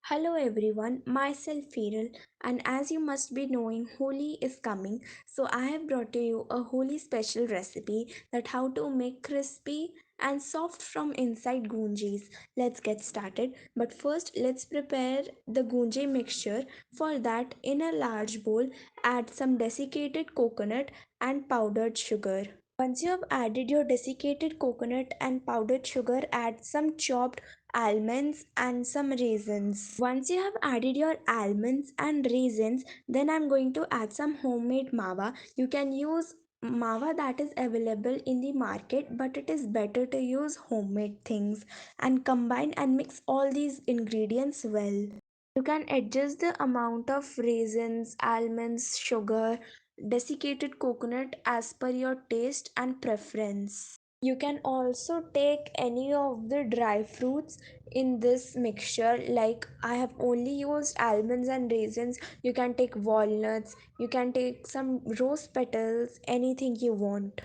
Hello everyone, myself Heeral, and as you must be knowing, Holi is coming, so I have brought to you a Holi special recipe that how to make crispy and soft from inside gunjis. Let's get started, but first let's prepare the gunji mixture. For that, in a large bowl, add some desiccated coconut and powdered sugar. Once you have added your desiccated coconut and powdered sugar, add some chopped almonds and some raisins. Once you have added your almonds and raisins, then I'm going to add some homemade mawa. You can use mawa that is available in the market, but it is better to use homemade things and combine and mix all these ingredients well. You can adjust the amount of raisins, almonds, sugar, desiccated coconut as per your taste and preference. You can also take any of the dry fruits in this mixture. Like I have only used almonds and raisins. You can take walnuts, you can take some rose petals, anything you want.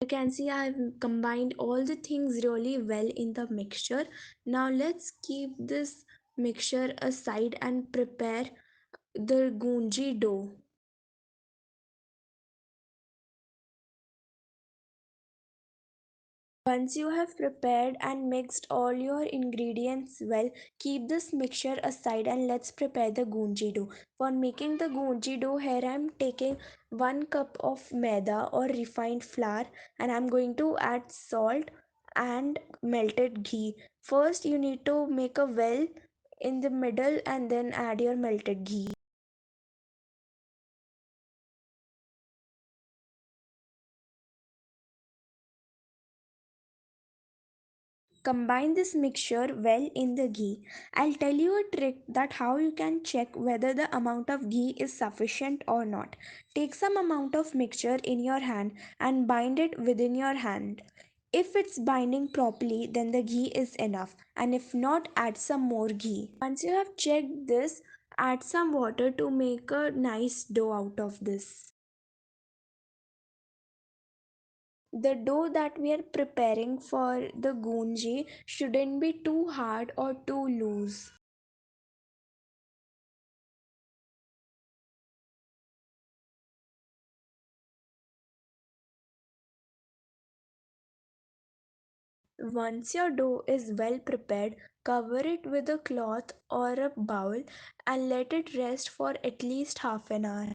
You can see I have combined all the things really well in the mixture. Now let's keep this mixture aside and prepare the gunji dough. Once you have prepared and mixed all your ingredients well, keep this mixture aside and let's prepare the gunji dough. For making the gunji dough, here I am taking 1 cup of maida or refined flour, and I'm going to add salt and melted ghee. First, you need to make a well in the middle and then add your melted ghee. Combine this mixture well in the ghee. I'll tell you a trick that how you can check whether the amount of ghee is sufficient or not. Take some amount of mixture in your hand and bind it within your hand. If it's binding properly, then the ghee is enough, and if not, add some more ghee. Once you have checked this, add some water to make a nice dough out of this. The dough that we are preparing for the gunji shouldn't be too hard or too loose. Once your dough is well prepared, cover it with a cloth or a bowl and let it rest for at least half an hour.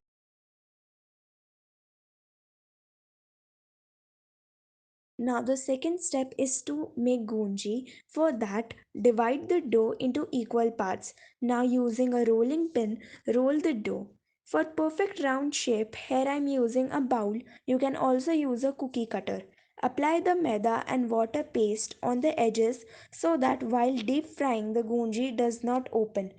Now the second step is to make gunji. For that, divide the dough into equal parts. Now using a rolling pin, roll the dough. For perfect round shape, here I am using a bowl. You can also use a cookie cutter. Apply the maida and water paste on the edges so that while deep frying the gunji does not open.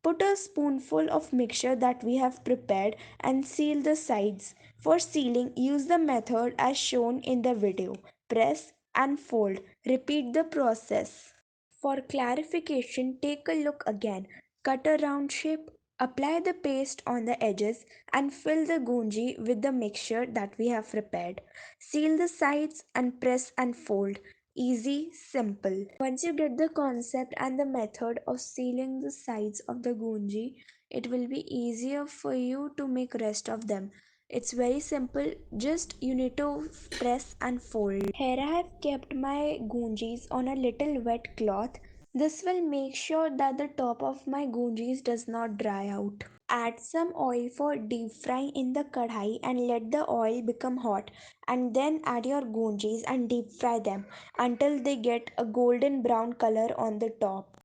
Put a spoonful of mixture that we have prepared and seal the sides. For sealing, use the method as shown in the video. Press and fold. Repeat the process. For clarification, take a look again. Cut a round shape, apply the paste on the edges, and fill the gunji with the mixture that we have prepared. Seal the sides and press and fold. Easy, simple. Once you get the concept and the method of sealing the sides of the gunji, it will be easier for you to make rest of them. It's very simple, just you need to press and fold. Here I have kept my gunjis on a little wet cloth. This will make sure that the top of my gunjis does not dry out. Add some oil for deep frying in the kadhai and let the oil become hot, and then add your gunjis and deep fry them until they get a golden brown color on the top.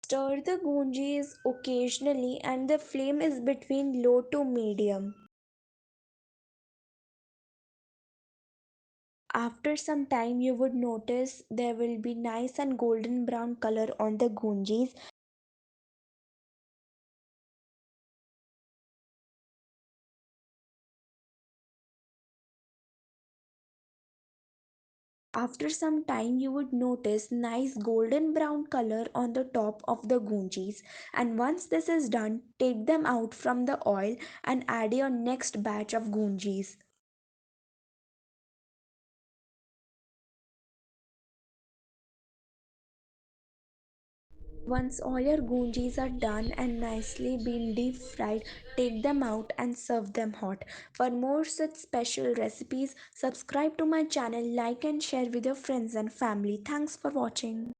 Stir the gunjis occasionally and the flame is between low to medium. After some time you would notice there will be nice and golden brown color on the gunjis. After some time you would notice nice golden brown color on the top of the gunjis, and once this is done, take them out from the oil and add your next batch of gunjis. Once all your gunjis are done and nicely been deep fried, take them out and serve them hot. For more such special recipes, subscribe to my channel, like and share with your friends and family. Thanks for watching.